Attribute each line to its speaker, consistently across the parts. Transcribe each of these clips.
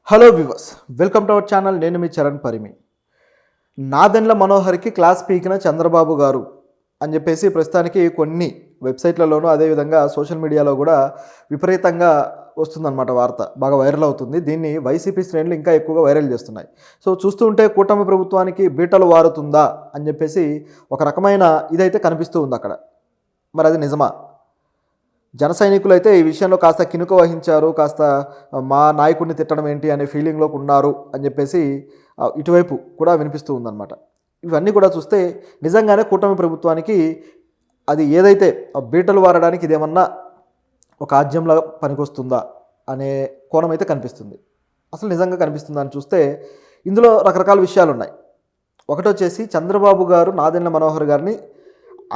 Speaker 1: Hello viewers, welcome to our channel. నేను మీ Charan Parimi. Nadendla మనోహర్కి class పీకిన Chandrababu గారు అని చెప్పేసి ప్రస్తుతానికి కొన్ని వెబ్సైట్లలోనూ అదేవిధంగా సోషల్ మీడియాలో కూడా విపరీతంగా వస్తుందన్నమాట వార్త. బాగా వైరల్ అవుతుంది. దీన్ని వైసీపీ శ్రేణులు ఇంకా ఎక్కువగా వైరల్ చేస్తున్నాయి. సో చూస్తూ ఉంటే కూటమి ప్రభుత్వానికి బీటలు వారుతుందా అని చెప్పేసి ఒక రకమైన ఇదైతే కనిపిస్తూ ఉంది అక్కడ. మరి అది నిజమా? జన సైనికులు అయితే ఈ విషయంలో కాస్త కినుక వహించారు, కాస్త మా నాయకుడిని తిట్టడం ఏంటి అనే ఫీలింగ్లోకి ఉన్నారు అని చెప్పేసి ఇటువైపు కూడా వినిపిస్తూ ఉందన్నమాట. ఇవన్నీ కూడా చూస్తే నిజంగానే కూటమి ప్రభుత్వానికి అది ఏదైతే బీటలు వారడానికి ఇదేమన్నా ఒక ఆజ్యంలా పనికొస్తుందా అనే కోణం అయితే కనిపిస్తుంది. అసలు నిజంగా కనిపిస్తుందా అని చూస్తే ఇందులో రకరకాల విషయాలు ఉన్నాయి. ఒకటి వచ్చేసి చంద్రబాబు గారు నాదెండ్ల మనోహర్ గారిని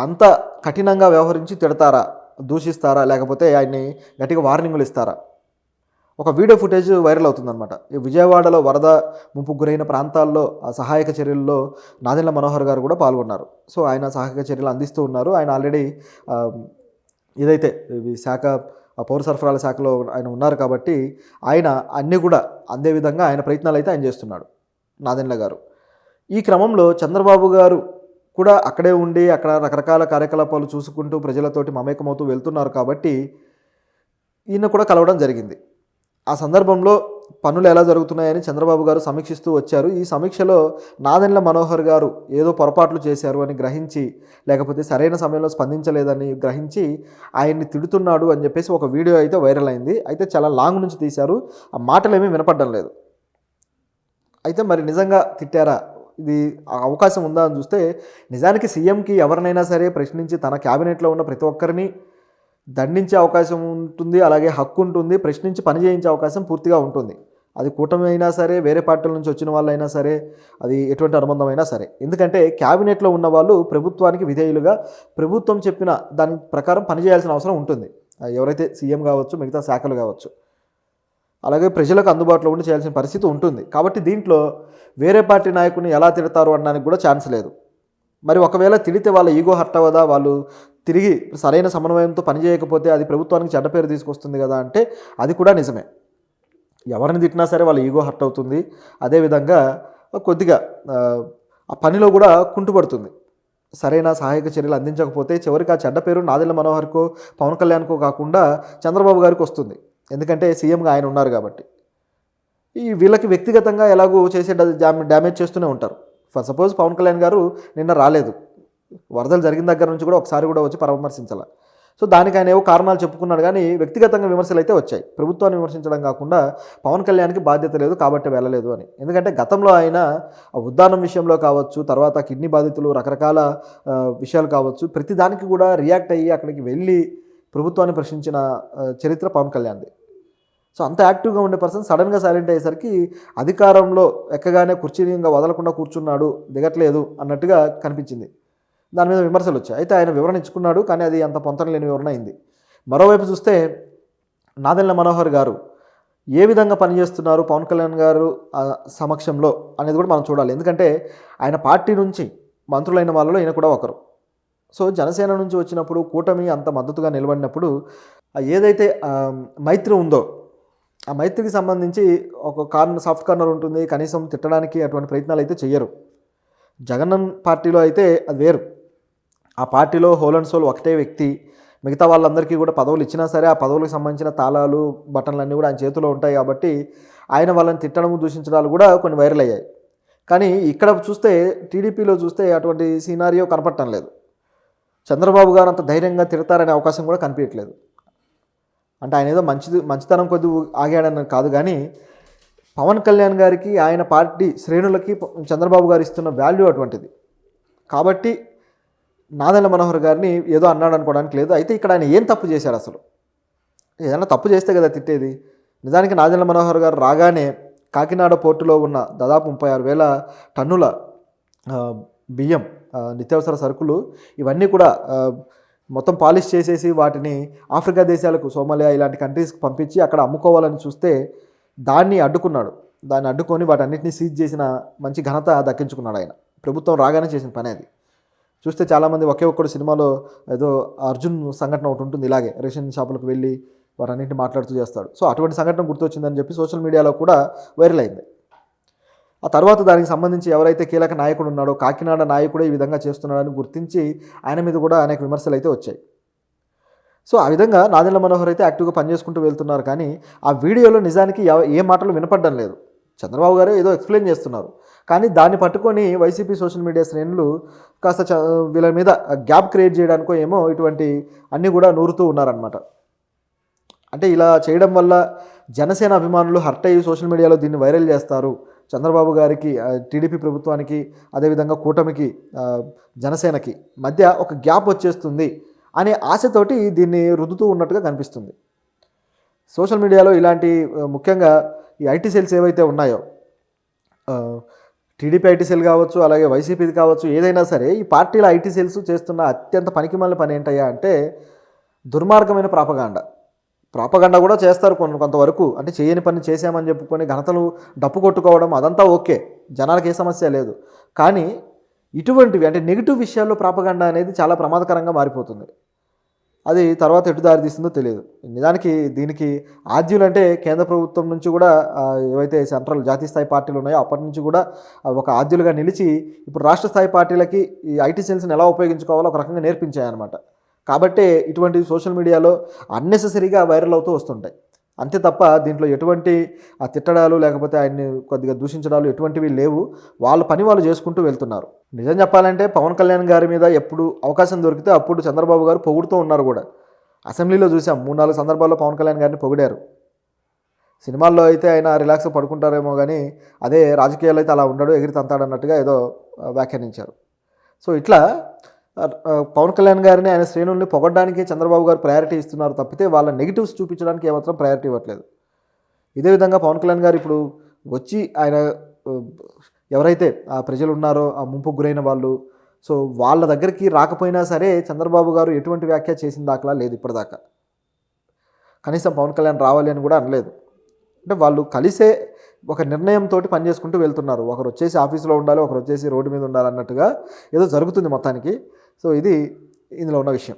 Speaker 1: అంత కఠినంగా వ్యవహరించి తిడతారా, దూషిస్తారా, లేకపోతే ఆయన్ని గట్టిగా వార్నింగులు ఇస్తారా? ఒక వీడియో ఫుటేజ్ వైరల్ అవుతుందన్నమాట. ఈ విజయవాడలో వరద ముంపుకు గురైన ప్రాంతాల్లో ఆ సహాయక చర్యల్లో నాదెండ్ల మనోహర్ గారు కూడా పాల్గొన్నారు. సో ఆయన సహాయక చర్యలు అందిస్తూ ఉన్నారు. ఆయన ఆల్రెడీ ఏదైతే ఈ శాఖ పౌర సరఫరాల శాఖలో ఆయన ఉన్నారు కాబట్టి ఆయన అన్నీ కూడా అందే విధంగా ఆయన ప్రయత్నాలు అయితే ఆయన చేస్తున్నాడు నాదెండ్ల గారు. ఈ క్రమంలో చంద్రబాబు గారు కూడా అక్కడే ఉండి అక్కడ రకరకాల కార్యకలాపాలు చూసుకుంటూ ప్రజలతోటి మమేకమవుతూ వెళ్తున్నారు కాబట్టి ఈయన కూడా కలవడం జరిగింది. ఆ సందర్భంలో పనులు ఎలా జరుగుతున్నాయని చంద్రబాబు గారు సమీక్షిస్తూ వచ్చారు. ఈ సమీక్షలో నాదెండ్ల మనోహర్ గారు ఏదో పొరపాట్లు చేశారు అని గ్రహించి, లేకపోతే సరైన సమయంలో స్పందించలేదని గ్రహించి ఆయన్ని తిడుతున్నాడు అని చెప్పేసి ఒక వీడియో అయితే వైరల్ అయింది. అయితే చాలా లాంగ్ నుంచి తీశారు. ఆ మాటలు ఏమీ వినపడడం లేదు. అయితే మరి నిజంగా తిట్టారా, ఇది అవకాశం ఉందా అని చూస్తే నిజానికి సీఎంకి ఎవరినైనా సరే ప్రశ్నించి తన క్యాబినెట్లో ఉన్న ప్రతి ఒక్కరిని దండించే అవకాశం ఉంటుంది, అలాగే హక్కు ఉంటుంది, ప్రశ్నించి పని చేయించే అవకాశం పూర్తిగా ఉంటుంది. అది కూటమి అయినా సరే, వేరే పార్టీల నుంచి వచ్చిన వాళ్ళైనా సరే, అది ఎటువంటి అనుబంధం అయినా సరే. ఎందుకంటే క్యాబినెట్లో ఉన్న వాళ్ళు ప్రభుత్వానికి విధేయులుగా ప్రభుత్వం చెప్పిన దాని ప్రకారం పనిచేయాల్సిన అవసరం ఉంటుంది. ఎవరైతే సీఎం కావచ్చు, మిగతా శాఖలు కావచ్చు, అలాగే ప్రజలకు అందుబాటులో ఉండి చేయాల్సిన పరిస్థితి ఉంటుంది. కాబట్టి దీంట్లో వేరే పార్టీ నాయకుడిని ఎలా తిడతారు అనడానికి కూడా ఛాన్స్ లేదు. మరి ఒకవేళ తిడితే వాళ్ళ ఈగో హర్ట్ అవ్వదా, వాళ్ళు తిరిగి సరైన సమన్వయంతో పనిచేయకపోతే అది ప్రభుత్వానికి చెడ్డ పేరు తీసుకొస్తుంది కదా అంటే అది కూడా నిజమే. ఎవరిని తిట్టినా సరే వాళ్ళ ఈగో హర్ట్ అవుతుంది. అదేవిధంగా కొద్దిగా ఆ పనిలో కూడా కుంటుపడుతుంది. సరైన సహాయక చర్యలు అందించకపోతే చివరికి ఆ చెడ్డ పేరు నాదెండ్ల మనోహర్కో పవన్ కళ్యాణ్కో కాకుండా చంద్రబాబు గారికి వస్తుంది. ఎందుకంటే సీఎంగా ఆయన ఉన్నారు కాబట్టి. ఈ వీళ్ళకి వ్యక్తిగతంగా ఎలాగో చేసే డ్యామేజ్ చేస్తూనే ఉంటారు. ఫర్ సపోజ్ పవన్ కళ్యాణ్ గారు నిన్న రాలేదు, వరదలు జరిగిన దగ్గర నుంచి కూడా ఒకసారి కూడా వచ్చి పరామర్శించాల. సో దానికి ఆయన ఏవో కారణాలు చెప్పుకున్నాడు, కానీ వ్యక్తిగతంగా విమర్శలు అయితే వచ్చాయి. ప్రభుత్వాన్ని విమర్శించడం కాకుండా పవన్ కళ్యాణ్కి బాధ్యత లేదు కాబట్టి వెళ్ళలేదు అని. ఎందుకంటే గతంలో ఆయన ఉద్దానం విషయంలో కావచ్చు, తర్వాత కిడ్నీ బాధితులు రకరకాల విషయాలు కావచ్చు, ప్రతి దానికి కూడా రియాక్ట్ అయ్యి అక్కడికి వెళ్ళి ప్రభుత్వాన్ని ప్రశ్నించిన చరిత్ర పవన్ కళ్యాణ్ది. సో అంత యాక్టివ్గా ఉండే పర్సన్ సడన్గా సైలెంట్ అయ్యేసరికి అధికారంలో ఎక్కగానే కుర్చీని ఇంకా వదలకుండా కూర్చున్నాడు, దిగట్లేదు అన్నట్టుగా కనిపించింది. దాని మీద విమర్శలు వచ్చాయి. అయితే ఆయన వివరణ ఇచ్చుకున్నాడు, కానీ అది అంత పొంతన లేని వివరణ అయింది. మరోవైపు చూస్తే నాదెండ్ల మనోహర్ గారు ఏ విధంగా పనిచేస్తున్నారు పవన్ కళ్యాణ్ గారు సమక్షంలో అనేది కూడా మనం చూడాలి. ఎందుకంటే ఆయన పార్టీ నుంచి మంత్రులైన వాళ్ళలో ఈయన కూడా ఒకరు. సో జనసేన నుంచి వచ్చినప్పుడు కూటమి అంత మద్దతుగా నిలబడినప్పుడు ఏదైతే మైత్రి ఉందో ఆ మైత్రికి సంబంధించి ఒక సాఫ్ట్ కార్నర్ ఉంటుంది. కనీసం తిట్టడానికి అటువంటి ప్రయత్నాలు అయితే చెయ్యరు. జగన్ పార్టీలో అయితే అది వేరు. ఆ పార్టీలో హోల్ అండ్ సోల్ ఒకటే వ్యక్తి. మిగతా వాళ్ళందరికీ కూడా పదవులు ఇచ్చినా సరే ఆ పదవులకు సంబంధించిన తాళాలు బటన్లన్నీ కూడా ఆయన చేతిలో ఉంటాయి కాబట్టి ఆయన వాళ్ళని తిట్టడం, దూషించడాలు కూడా కొన్ని వైరల్ అయ్యాయి. కానీ ఇక్కడ చూస్తే టీడీపీలో చూస్తే అటువంటి సినారియో కనపడటం లేదు. చంద్రబాబు గారు అంత ధైర్యంగా తిడతారనే అవకాశం కూడా కనిపించట్లేదు. అంటే ఆయన ఏదో మంచితనం కొద్ది ఆగాడని కాదు, కానీ పవన్ కళ్యాణ్ గారికి ఆయన పార్టీ శ్రేణులకి చంద్రబాబు గారు ఇస్తున్న వాల్యూ అటువంటిది. కాబట్టి నాదెండ్ల మనోహర్ గారిని ఏదో అన్నాడు అనుకోవడానికి లేదు. అయితే ఇక్కడ ఆయన ఏం తప్పు చేశాడు? అసలు ఏదైనా తప్పు చేస్తే కదా తిట్టేది. నిజానికి నాదెండ్ల మనోహర్ గారు రాగానే కాకినాడ పోర్టులో ఉన్న దాదాపు 36,000 టన్నుల బియ్యం, నిత్యావసర సరుకులు ఇవన్నీ కూడా మొత్తం పాలిష్ చేసేసి వాటిని ఆఫ్రికా దేశాలకు, సోమాలియా ఇలాంటి కంట్రీస్కి పంపించి అక్కడ అమ్ముకోవాలని చూస్తే దాన్ని అడ్డుకున్నాడు. దాన్ని అడ్డుకొని వాటన్నిటిని సీజ్ చేసిన మంచి ఘనత దక్కించుకున్నాడు ఆయన. ప్రభుత్వం రాగానే చేసిన పని అది. చూస్తే చాలామంది ఒకే ఒక్కడు సినిమాలో ఏదో అర్జున్ సంఘటన ఒకటి ఉంటుంది, ఇలాగే రేషన్ షాపులకు వెళ్ళి వారన్నింటిని మాట్లాడుతూ చేస్తాడు. సో అటువంటి సంఘటన గుర్తొచ్చిందని చెప్పి సోషల్ మీడియాలో కూడా వైరల్ అయింది. ఆ తర్వాత దానికి సంబంధించి ఎవరైతే కీలక నాయకుడు ఉన్నాడో కాకినాడ నాయకుడే ఈ విధంగా చేస్తున్నాడని గుర్తించి ఆయన మీద కూడా అనేక విమర్శలు అయితే వచ్చాయి. సో ఆ విధంగా నాదెండ్ల మనోహర్ అయితే యాక్టివ్గా పనిచేసుకుంటూ వెళ్తున్నారు. కానీ ఆ వీడియోలో నిజానికి ఏ మాటలు వినపడడం లేదు. చంద్రబాబు గారు ఏదో ఎక్స్ప్లెయిన్ చేస్తున్నారు, కానీ దాన్ని పట్టుకొని వైసీపీ సోషల్ మీడియా శ్రేణులు కాస్త వీళ్ళ మీద గ్యాప్ క్రియేట్ చేయడానికో ఏమో ఇటువంటి అన్నీ కూడా నూరుతూ ఉన్నారనమాట. అంటే ఇలా చేయడం వల్ల జనసేన అభిమానులు హర్ట్ అయ్యి సోషల్ మీడియాలో దీన్ని వైరల్ చేస్తారు, చంద్రబాబు గారికి, టీడీపీ ప్రభుత్వానికి, అదేవిధంగా కూటమికి, జనసేనకి మధ్య ఒక గ్యాప్ వచ్చేస్తుంది అనే ఆశతోటి దీన్ని రుద్దుతూ ఉన్నట్టుగా కనిపిస్తుంది. సోషల్ మీడియాలో ఇలాంటి ముఖ్యంగా ఈ ఐటీ సెల్స్ ఏవైతే ఉన్నాయో, టీడీపీ ఐటీ సెల్ కావచ్చు, అలాగే వైసీపీది కావచ్చు, ఏదైనా సరే ఈ పార్టీల ఐటీ సెల్స్ చేస్తున్న అత్యంత పనికిమాలిన పని ఏంటయ్యా అంటే దుర్మార్గమైన ప్రాపగండా కూడా చేస్తారు కొంతవరకు. అంటే చేయని పని చేశామని చెప్పుకొని ఘనతలు డప్పు కొట్టుకోవడం అదంతా ఓకే, జనాలకు ఏ సమస్య లేదు. కానీ ఇటువంటివి అంటే నెగిటివ్ విషయాల్లో ప్రాపగండా అనేది చాలా ప్రమాదకరంగా మారిపోతుంది. అది తర్వాత ఎటు దారి తీస్తుందో తెలియదు. నిజానికి దీనికి ఆద్యులు అంటే కేంద్ర ప్రభుత్వం నుంచి కూడా ఏవైతే సెంట్రల్ జాతీయ స్థాయి పార్టీలు ఉన్నాయో అప్పటి నుంచి కూడా ఒక ఆద్యులుగా నిలిచి ఇప్పుడు రాష్ట్ర స్థాయి పార్టీలకి ఈ ఐటీ సెల్స్ని ఎలా ఉపయోగించుకోవాలో ఒక రకంగా నేర్పించాయన్నమాట. కాబట్టే ఇటువంటి సోషల్ మీడియాలో అన్నెసెసరీగా వైరల్ అవుతూ వస్తుంటాయి. అంతే తప్ప దీంట్లో ఎటువంటి తిట్టడాలు లేకపోతే ఆయన్ని కొద్దిగా దూషించడాలు ఎటువంటివి లేవు. వాళ్ళ పని వాళ్ళు చేసుకుంటూ వెళ్తున్నారు. నిజం చెప్పాలంటే పవన్ కళ్యాణ్ గారి మీద ఎప్పుడు అవకాశం దొరికితే అప్పుడు చంద్రబాబు గారు పొగుడుతూ ఉన్నారు కూడా. అసెంబ్లీలో చూసాం 3-4 సందర్భాల్లో పవన్ కళ్యాణ్ గారిని పొగిడారు. సినిమాల్లో అయితే ఆయన రిలాక్స్గా పడుకుంటారేమో కానీ అదే రాజకీయాల్లో అయితే అలా ఉండడు, ఎగిరి తంతాడన్నట్టుగా ఏదో వ్యాఖ్యానించారు. సో ఇట్లా పవన్ కళ్యాణ్ గారిని ఆయన శ్రేణుల్ని పొగడ్డానికి చంద్రబాబు గారు ప్రయారిటీ ఇస్తున్నారు తప్పితే వాళ్ళ నెగిటివ్స్ చూపించడానికి ఏమాత్రం ప్రయారిటీ ఇవ్వట్లేదు. ఇదే విధంగా పవన్ కళ్యాణ్ గారు ఇప్పుడు వచ్చి ఆయన ఎవరైతే ఆ ప్రజలు ఉన్నారో ఆ ముంపుకు గురైన వాళ్ళు, సో వాళ్ళ దగ్గరికి రాకపోయినా సరే చంద్రబాబు గారు ఎటువంటి వ్యాఖ్య చేసిన దాఖలా లేదు ఇప్పటిదాకా. కనీసం పవన్ కళ్యాణ్ రావాలి అని కూడా అనలేదు. అంటే వాళ్ళు కలిసే ఒక నిర్ణయంతో పనిచేసుకుంటూ వెళ్తున్నారు. ఒకరు వచ్చేసి ఆఫీసులో ఉండాలి, ఒకరు వచ్చేసి రోడ్డు మీద ఉండాలి అన్నట్టుగా ఏదో జరుగుతుంది మొత్తానికి. సో ఇది ఇందులో ఉన్న విషయం.